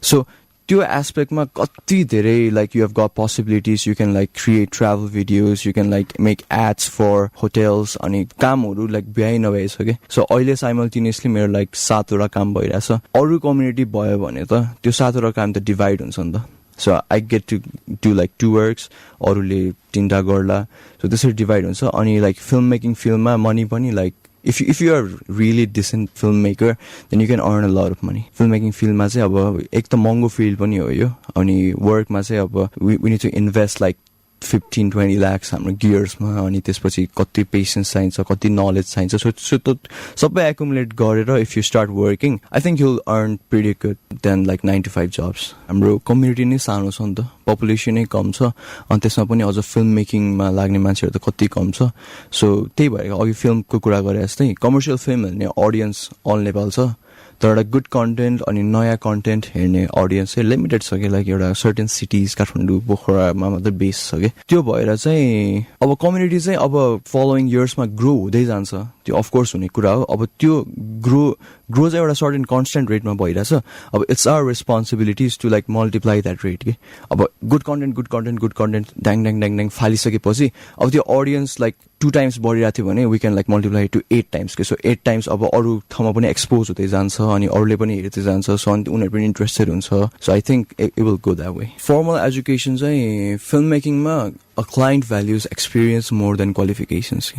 So त्यो एस्पेक्टमा कति धेरै like you have got possibilities. You can like create travel videos, you can like make ads for hotels, अनि कामहरू like भ्याइ नभएछ कि. सो अहिले simultaneously मेरो लाइक 7वटा काम भइरहेछ. अरू कम्युनिटी भयो भने त त्यो 7वटा काम त डिभाइड हुन्छ नि त. So I get to do like 2 works, अरूले 3टा गर्ला. So त्यसरी डिभाइड हुन्छ. अनि like filmmaking फिल्ममा मनी पनि like if you are really decent filmmaker, then you can earn a lot of money. Filmmaking फिल्ममा चाहिँ अब एक त महँगो फिल्ड पनि हो यो, अनि वर्कमा चाहिँ अब we need to invest like 15-20 lakhs हाम्रो गियर्समा, अनि त्यसपछि कति पेसेन्स चाहिन्छ, कति नलेज चाहिन्छ. सो त्यो सबै एकुमुलेट गरेर if you start working, I think you'll earn pretty good then like 9 to 5 jobs. हाम्रो कम्युनिटी नै सानो छ नि त, पपुलेसनै कम छ, अनि त्यसमा पनि अझ फिल्म मेकिङमा लाग्ने मान्छेहरू त कति कम छ. सो त्यही भएर अघि फिल्मको कुरा गरे जस्तै कमर्सियल फिल्म हेर्ने अडियन्स अल नेपाल छ, तर एउटा गुड कन्टेन्ट अनि नयाँ कन्टेन्ट हेर्ने अडियन्स चाहिँ लिमिटेड छ कि. लाइक एउटा सर्टेन सिटिज काठमाडौँ पोखरामा मात्रै बेस छ कि. त्यो भएर चाहिँ अब कम्युनिटी चाहिँ अब फलोइङ इयर्समा ग्रो हुँदै जान्छ, त्यो अफकोर्स हुने कुरा हो. अब त्यो ग्रो चाहिँ एउटा सर्टेन कन्स्टेन्ट रेटमा भइरहेछ. अब it's our responsibilities to like multiply that rate कि. अब गुड कन्टेन्ट ड्याङ फालिसकेपछि अब त्यो अडियन्स लाइक 2 times बढिरहेको थियो भने we can like multiply to 8 times के. सो 8 times अब अरू ठाउँमा पनि एक्सपोज हुँदै जान्छ, अनि अरूले पनि हेर्दै जान्छ, सो अनि उनीहरू पनि इन्ट्रेस्टेड हुन्छ. So I think it will go that way. Formal education चाहिँ फिल्म मेकिङमा a client values experience more than qualifications.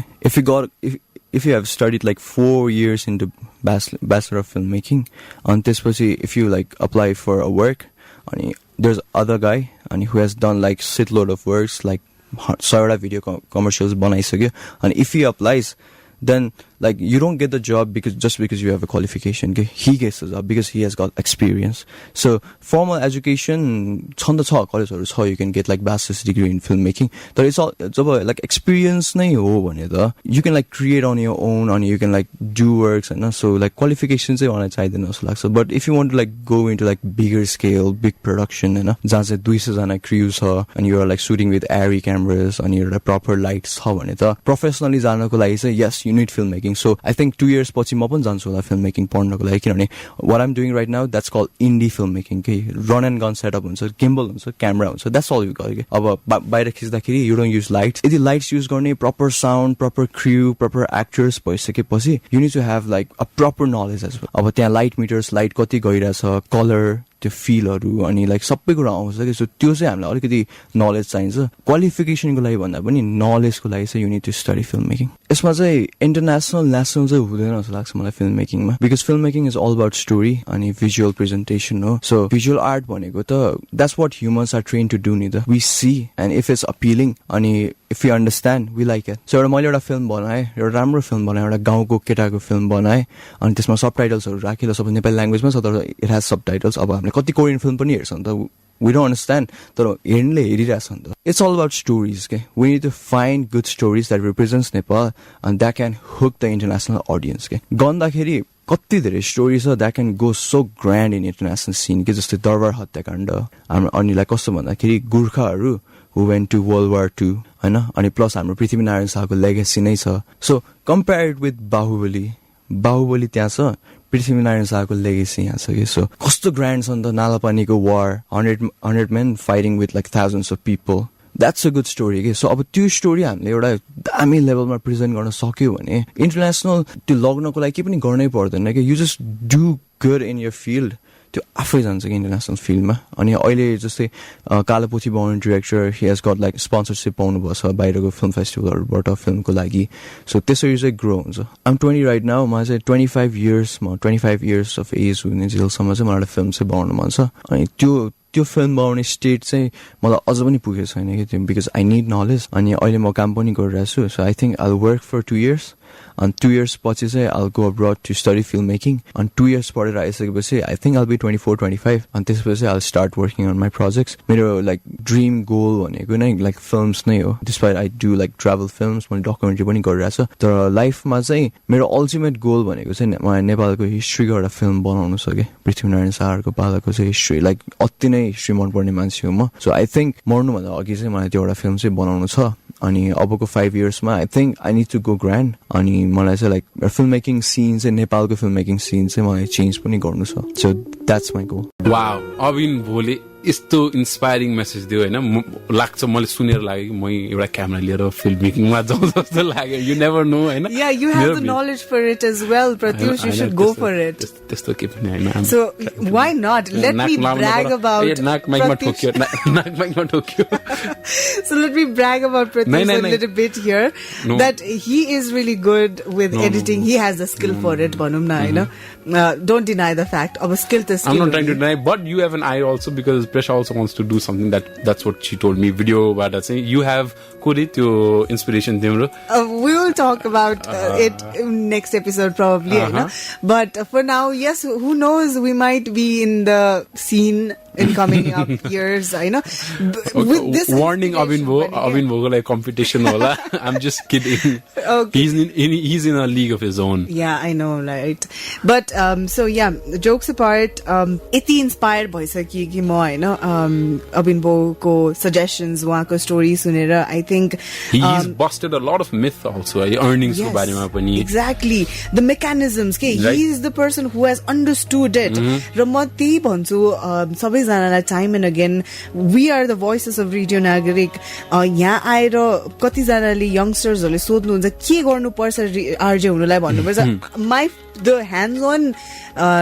If you have studied like 4 years into Bachelor of Filmmaking, and त्यसपछि if you like apply for a work, and there's other guy and who has done like shitload of works, like 100 video commercials बनाइसक्यो, and if he applies, then like you don't get the job just because you have a qualification. Okay? He gets the job because he has got experience. So formal education, chanda cha collegeharu cha, you can get like bachelor's degree in filmmaking. But it's all like experience nai ho bhane ta you can like create on your own, and you can like do works, and so like qualifications चाहिँ मलाई चाहिदैन जस्तो लाग्छ. But if you want to like go into like bigger scale, big production, हैन, जहाँ चाहिँ 200 जना crew छ, and you are like shooting with ARRI cameras, and you have proper lights छ भने त professionally जानको लागि चाहिँ yes, you need filmmaking. So I think 2 years पछि म पनि जान्छु होला filmmaking पढ्नको लागि, किनभने what I'm doing right now, that's called indie filmmaking. के run and gun setup हुन्छ, gimbal हुन्छ, camera हुन्छ, that's all you got. के अब बाहिर खिच्दाखेरि you don't use lights. यदि lights use गर्ने, proper sound, proper crew, proper actors भइसकेपछि you need to have like a proper knowledge as well. अब त्यहाँ light meters, light कति गइरहेछ, color, त्यो फिलहरू, अनि लाइक सबै कुरा आउँछ कि. सो त्यो चाहिँ हामीलाई अलिकति नलेज चाहिन्छ. क्वालिफिकेसनको लागि भन्दा पनि नलेजको लागि चाहिँ you need to study film making. यसमा चाहिँ इन्टरनेसनल नेसनल चाहिँ हुँदैन जस्तो लाग्छ मलाई फिल्म मेकिङमा, because film making is all about story अनि भिजुअल प्रेजेन्टेसन हो. सो भिजुअल आर्ट भनेको त that's what humans are train to do नि त. We see and if it's appealing, अनि if you understand, we like it. So मैले एउटा film बनाएँ, एउटा राम्रो फिल्म बनाएँ, एउटा गाउँको केटाको फिल्म बनाएँ, अनि त्यसमा सब टाइटल्सहरू राखेर, सबै नेपाली ल्याङ्ग्वेजमा छ, तर इट हेज सब टाइटल्स. अब हामीले कति कोरियन फिल्म पनि हेर्छ नि त, we don't understand, तर हेर्नेले हेरिरहेछ नि त. It's all about stories. Okay? We need to find good stories that represents Nepal, and that can hook the international audience. Okay? गर्दाखेरि कति धेरै स्टोरी छ that can go so grand in international scene, के जस्तै दरबार हत्याकाण्ड, अनि like कस्तो भन्दाखेरि गोर्खाहरू who went to World War II, हैन, अनि प्लस हाम्रो पृथ्वीनारायण शाहको लेगेसी नै छ. सो कम्पेयर्ड विथ बाहुबली त्यहाँ छ, पृथ्वीनारायण शाहको लेगेसी यहाँ छ कि. सो कस्तो ग्रान्ड छ नि त, नालापानीको वार, 100 men fighting with like thousands of people. That's a good story के. सो अब त्यो स्टोरी हामीले एउटा दामी लेभलमा प्रेजेन्ट गर्न सक्यो भने इन्टरनेसनल त्यो लग्नको लागि के पनि गर्नै पर्दैन कि. You just do good in your field, त्यो आफै जान्छ कि इन्टरनेसनल फिल्डमा. अनि अहिले जस्तै कालोपोथी बनाउने director, he has got like sponsorship पाउनुभएको छ बाहिरको फिल्म फेस्टिभलहरूबाट फिल्मको लागि. सो त्यसरी चाहिँ ग्रो हुन्छ. आइम 20 राइट नाउ, मलाई चाहिँ 25 years अफ एज हुने जेलसम्म चाहिँ मलाई फिल्म चाहिँ बनाउनु मन छ. अनि त्यो फिल्म बनाउने स्टेट चाहिँ मलाई अझ पनि पुगेको छैन कि, बिकज आई निड नलेज. अनि अहिले म काम पनि गरिरहेको छु. So I think I will work for 2 years, And 2 years पछि चाहिँ I'll go abroad to study filmmaking. And 2 years पढेर आइसकेपछि I think I'll be 24-25. And त्यसपछि I'll start working on my projects. मेरो like dream goal भनेको नै like films नै हो. Despite I do like travel films, मैले documentary पनि गरिरहेको छु. तर लाइफमा चाहिँ मेरो ultimate goal भनेको चाहिँ मलाई नेपालको हिस्ट्रीको एउटा फिल्म बनाउनु छ के. पृथ्वीनारायण शाहको पालाको चाहिँ हिस्ट्री लाइक अति नै हिस्ट्री मन पर्ने मान्छे हो म. So I think मर्नुभन्दा अघि चाहिँ मलाई त्यो एउटा फिल्म चाहिँ बनाउनु छ. अनि अबको 5 yearsमा I think I need to go grand. अनि मलाई चाहिँ लाइक फिल्म मेकिङ सिन चाहिँ नेपालको फिल्म मेकिङ सिन चाहिँ मलाई चेन्ज पनि गर्नु छ. So that's my goal. Wow, Abin Bhole यस्तो इन्स्पायरिङ मेसेज दियो होइन. लाग्छ मैले सुनेर लाग्यो कि म एउटा क्यामेरा लिएर फिल्म मेकिङमा जाउँ जस्तो लाग्यो. यु नेभर नो होइन. Yeah, you have the knowledge for it as well, Pratyush. You should go for it. त्यस्तो के पनि होइन. So why not? Let me brag about नाक माइकमा ठोक्यो. नाक माइकमा ठोक्यो. So let me brag about Pratyush a little bit here. That he is really good with editing. He has the skill for it. भनौँ न होइन. Don't deny the fact. अब skill to skill. I'm not trying to deny, but you have an eye also because Presa also wants to do something that's what she told me. Video बाट चाहिँ you have कुनै त्यो inspiration तिम्रो. We will talk about it in next episode probably. But for now, yes, who knows? We might be in the scene in coming up years. I know. With this warning, Abin Bho like competition होला. I'm just kidding. Okay. He's in a league of his own. Yeah, I know, right? But so yeah, jokes apart, यति inspired भइसक्यो कि म होइन Abin Bho को suggestions, उहाँको story सुनेर I think he's busted a lot of myth also. Earnings को बारेमा पनि. Exactly, the mechanisms. Okay, right? He is the person who has understood it. र म त्यही भन्छु सबैजनालाई time and again, we are the voices of Radio Nagarik. यहाँ आएर कतिजनाले youngstersहरूले सोध्नुहुन्छ के गर्नुपर्छ आरजे हुनुलाई भन्नुपर्छ. The hands-on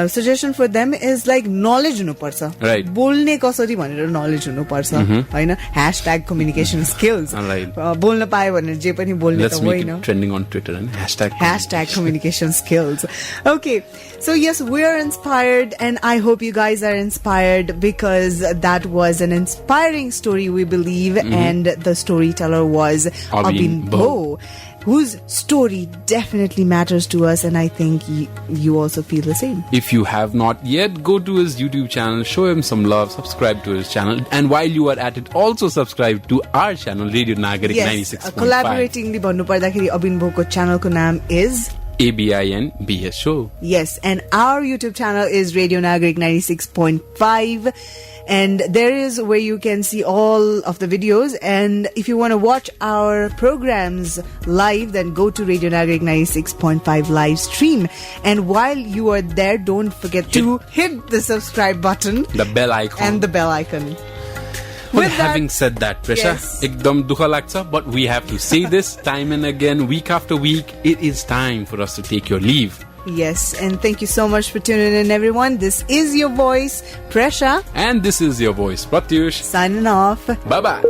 suggestion for them is like knowledge हुनुपर्छ. Right. बोल्ने कसरी भनेर knowledge हुनुपर्छ होइन. hashtag communication skills. बोल्न पायो भनेर जे पनि बोल्ने त होइन. Let's make it trending on Twitter and hashtag communication skills. Okay, so yes, we are inspired and I hope you guys are inspired because that was an inspiring story, we believe, and the storyteller was Abin Bho, whose story definitely matters to us, and I think you also feel the same. If you have not yet, go to his YouTube channel, show him some love, subscribe to his channel, and while you are at it, also subscribe to our channel, Radio Nagarik 96.5. Collaboratingly भन्नु पर्दाखेरि Abin Bho को channel को नाम is Abin BS Show. Yes, and our YouTube channel is Radio Nagarik 96.5. And there is where you can see all of the videos. And if you want to watch our programs live, then go to Radio Nagarik 96.5 live stream. And while you are there, don't forget to hit the subscribe button. The bell icon. And the bell icon. Well, having said that, Presa, ekdam dukha lagcha, but we have to say this time and again, week after week, it is time for us to take your leave. Yes, and thank you so much for tuning in, everyone. This is your voice, Presa. And this is your voice, Pratyush. Signing off. Bye-bye.